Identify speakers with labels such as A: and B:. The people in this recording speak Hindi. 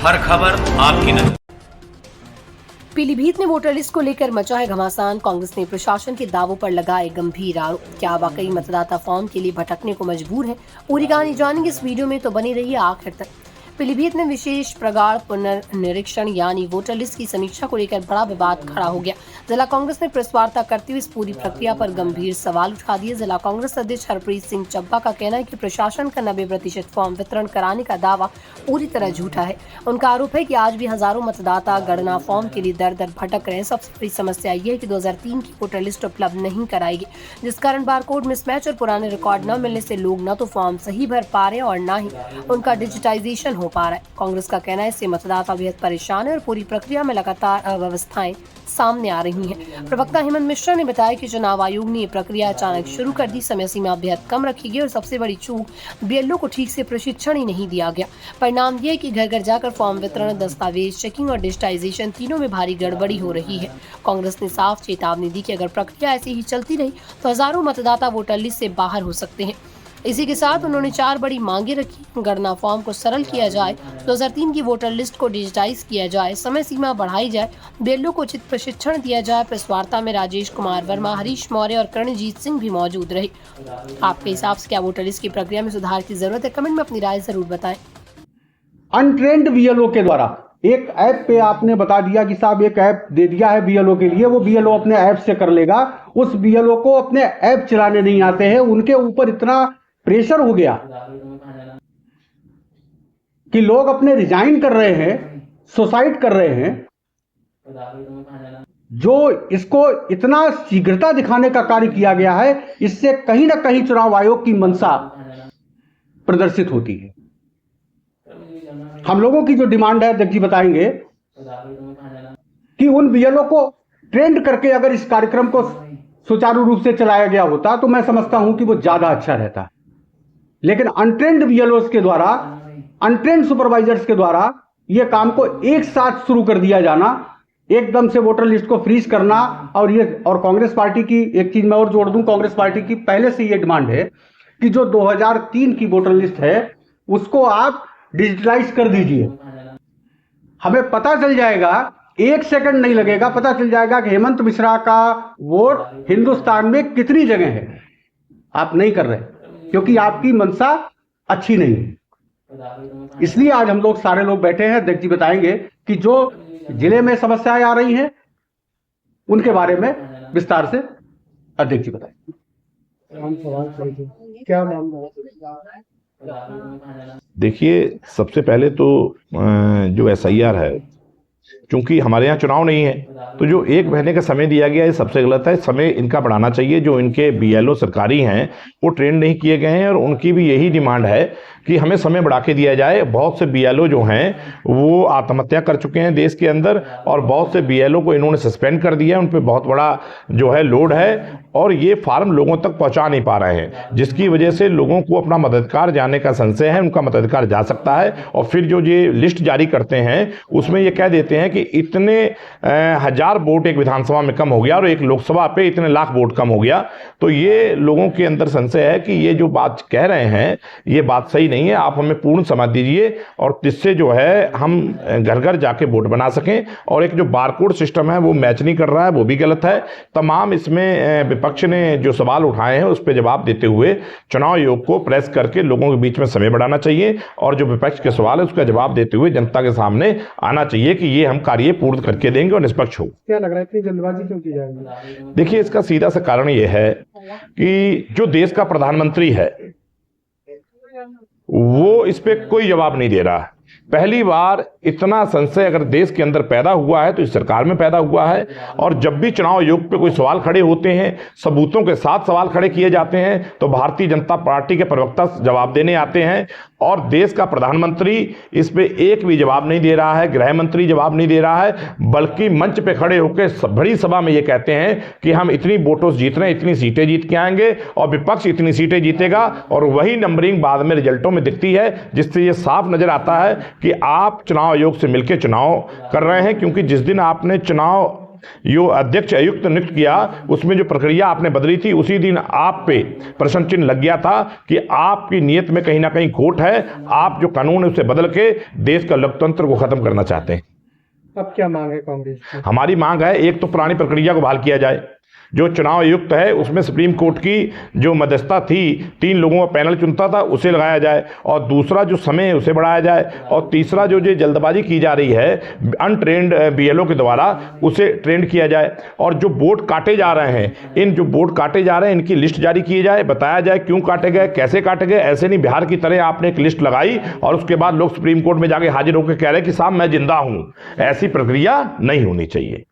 A: हर खबर आपकी नजर।
B: पीलीभीत में वोटर लिस्ट को लेकर मचा है घमासान। कांग्रेस ने प्रशासन के दावों पर लगाए गंभीर आरोप। क्या वाकई मतदाता फॉर्म के लिए भटकने को मजबूर है? पूरी कहानी जानेंगे इस वीडियो में, तो बनी रहिए आखिर तक। पीलीभीत में विशेष प्रगाढ़ पुनर्निरीक्षण यानी वोटर लिस्ट की समीक्षा को लेकर बड़ा विवाद खड़ा हो गया। जिला कांग्रेस ने प्रेस वार्ता करते हुए इस पूरी प्रक्रिया पर गंभीर सवाल उठा दिए। जिला कांग्रेस अध्यक्ष हरप्रीत सिंह चब्बा का कहना है कि प्रशासन का 90% फॉर्म वितरण कराने का दावा पूरी तरह झूठा है। उनका आरोप है कि आज भी हजारों मतदाता गणना फॉर्म के लिए दर दर भटक रहे हैं। सबसे बड़ी समस्या ये है कि 2003 की वोटर लिस्ट उपलब्ध नहीं कराई गई, जिस कारण बारकोड मिसमैच और पुराने रिकॉर्ड न मिलने से लोग न तो फॉर्म सही भर पा रहे और न ही उनका डिजिटाइजेशन हो पा रहा है। कांग्रेस का कहना है इससे मतदाता बेहद परेशान है और पूरी प्रक्रिया में लगातार अव्यवस्थाएं सामने आ रही हैं। प्रवक्ता हेमंत मिश्रा ने बताया कि चुनाव आयोग ने ये प्रक्रिया अचानक शुरू कर दी। समय सीमा बेहद कम रखी गई और सबसे बड़ी चूक बीएलओ को ठीक से प्रशिक्षण ही नहीं दिया गया। परिणाम ये कि घर घर जाकर फॉर्म वितरण, दस्तावेज चेकिंग और डिजिटाइजेशन तीनों में भारी गड़बड़ी हो रही है। कांग्रेस ने साफ चेतावनी दी कि अगर प्रक्रिया ऐसी ही चलती रही तो हजारों मतदाता वोटर लिस्ट से बाहर हो सकते हैं। इसी के साथ उन्होंने 4 बड़ी मांगे रखी। गणना फॉर्म को सरल किया जाए, 2003 की वोटर लिस्ट को डिजिटाइज किया जाए, समय सीमा बढ़ाई जाए, बीएलओ को उचित प्रशिक्षण दिया जाए। प्रेस वार्ता में राजेश कुमार वर्मा, हरीश मौर्य और करणजीत सिंह भी मौजूद रहे। आपके हिसाब से क्या वोटर लिस्ट की प्रक्रिया में सुधार की जरूरत है? कमेंट में अपनी राय जरूर बताएं।
C: अनट्रेंड बीएलओ के द्वारा एक ऐप पे आपने बता दिया कि साहब एक ऐप दे दिया है बीएलओ के लिए, वो बीएलओ अपने ऐप से कर लेगा। उस बीएलओ को अपने ऐप चलाने नहीं आते हैं। उनके ऊपर इतना प्रेशर हो गया कि लोग अपने रिजाइन कर रहे हैं, सुसाइड कर रहे हैं। जो इसको इतना शीघ्रता दिखाने का कार्य किया गया है, इससे कहीं ना कहीं चुनाव आयोग की मंशा प्रदर्शित होती है। हम लोगों की जो डिमांड है, अध्यक्ष जी बताएंगे, कि उन बीएलओ को ट्रेंड करके अगर इस कार्यक्रम को सुचारू रूप से चलाया गया होता तो मैं समझता हूं कि वो ज्यादा अच्छा रहता। लेकिन अनट्रेंड बीएलओस के द्वारा, अनट्रेंड सुपरवाइजर्स के द्वारा यह काम को एक साथ शुरू कर दिया जाना, एकदम से वोटर लिस्ट को फ्रीज करना। और कांग्रेस पार्टी की एक चीज मैं और जोड़ दूं, कांग्रेस पार्टी की पहले से यह डिमांड है कि जो 2003 की वोटर लिस्ट है उसको आप डिजिटलाइज कर दीजिए। हमें पता चल जाएगा, 1 सेकंड नहीं लगेगा, पता चल जाएगा कि हेमंत मिश्रा का वोट हिंदुस्तान में कितनी जगह है। आप नहीं कर रहे क्योंकि आपकी मंशा अच्छी नहीं है। इसलिए आज हम लोग सारे लोग बैठे हैं। अध्यक्ष जी बताएंगे कि जो जिले में समस्याएं आ रही हैं उनके बारे में विस्तार से अध्यक्ष जी बताएंगे। क्या
D: देखिए, सबसे पहले तो जो एसआईआर है, क्योंकि हमारे यहाँ चुनाव नहीं है, तो जो 1 महीने का समय दिया गया है सबसे गलत है। समय इनका बढ़ाना चाहिए। जो इनके बीएलओ सरकारी हैं वो ट्रेन नहीं किए गए हैं और उनकी भी यही डिमांड है कि हमें समय बढ़ा के दिया जाए। बहुत से बीएलओ जो हैं वो आत्महत्या कर चुके हैं देश के अंदर, और बहुत से बीएलओ को इन्होंने सस्पेंड कर दिया है। उन पर बहुत बड़ा जो है लोड है और ये फार्म लोगों तक पहुंचा नहीं पा रहे हैं, जिसकी वजह से लोगों को अपना मताधिकार जाने का संशय है। उनका मताधिकार जा सकता है और फिर जो ये लिस्ट जारी करते हैं उसमें ये कह देते हैं कि इतने हजार वोट एक विधानसभा में कम हो गया और एक लोकसभा पे इतने लाख वोट कम हो गया। तो ये लोगों के अंदर संशय है कि ये जो बात कह रहे हैं ये बात सही नहीं है। आप हमें पूर्ण समय दीजिए और जिससे जो है हम घर घर जाके वोट बना सकें। और एक जो बारकोड सिस्टम है वो मैच नहीं कर रहा है, वो भी गलत है। तमाम इसमें विपक्ष ने जो सवाल उठाए हैं उस पर जवाब देते हुए चुनाव आयोग को प्रेस करके लोगों के बीच में समय बढ़ाना चाहिए और जो विपक्ष के सवाल है उसका जवाब देते हुए जनता के सामने आना चाहिए कि ये हम कार्य पूर्ण करके देंगे और निष्पक्ष हो।
C: क्या लग रहा है, इतनी जल्दबाजी क्यों की जाएगी?
D: देखिए, इसका सीधा सा कारण ये है कि जो देश का प्रधानमंत्री है वो इस पे कोई जवाब नहीं दे रहा है। पहली बार इतना संशय अगर देश के अंदर पैदा हुआ है तो इस सरकार में पैदा हुआ है। और जब भी चुनाव आयोग पे कोई सवाल खड़े होते हैं, सबूतों के साथ सवाल खड़े किए जाते हैं, तो भारतीय जनता पार्टी के प्रवक्ता जवाब देने आते हैं और देश का प्रधानमंत्री इस पे एक भी जवाब नहीं दे रहा है, गृह मंत्री जवाब नहीं दे रहा है, बल्कि मंच पे खड़े होकर बड़ी सभा में ये कहते हैं कि हम इतनी वोटों से जीत रहे हैं, इतनी सीटें जीत के आएंगे और विपक्ष इतनी सीटें जीतेगा। और वही नंबरिंग बाद में रिजल्टों में दिखती है, जिससे ये साफ नजर आता है कि आप चुनाव आयोग से मिलकर चुनाव कर रहे हैं। क्योंकि जिस दिन आपने चुनाव जो अध्यक्ष आयुक्त नियुक्त किया उसमें जो प्रक्रिया आपने बदली थी, उसी दिन आप पे प्रश्न चिन्ह लग गया था कि आपकी नीयत में कहीं ना कहीं खोट है। आप जो कानून है उसे बदल के देश का लोकतंत्र को खत्म करना चाहते हैं।
A: अब क्या मांग है कांग्रेस की?
D: हमारी मांग है, एक तो पुरानी प्रक्रिया को बहाल किया जाए। जो चुनाव आयुक्त है उसमें सुप्रीम कोर्ट की जो मध्यस्थता थी, 3 लोगों का पैनल चुनता था, उसे लगाया जाए। और दूसरा जो समय है उसे बढ़ाया जाए। और तीसरा जो जल्दबाजी की जा रही है अनट्रेंड बीएलओ के द्वारा, उसे ट्रेंड किया जाए। और जो वोट काटे जा रहे हैं, इन जो वोट काटे जा रहे हैं इनकी लिस्ट जारी की जाए, बताया जाए क्यों काटे गए, कैसे काटे गए। ऐसे नहीं बिहार की तरह आपने एक लिस्ट लगाई और उसके बाद लोग सुप्रीम कोर्ट में जाके हाजिर होकर कह रहे हैं कि साहब मैं जिंदा हूं। ऐसी प्रक्रिया नहीं होनी चाहिए।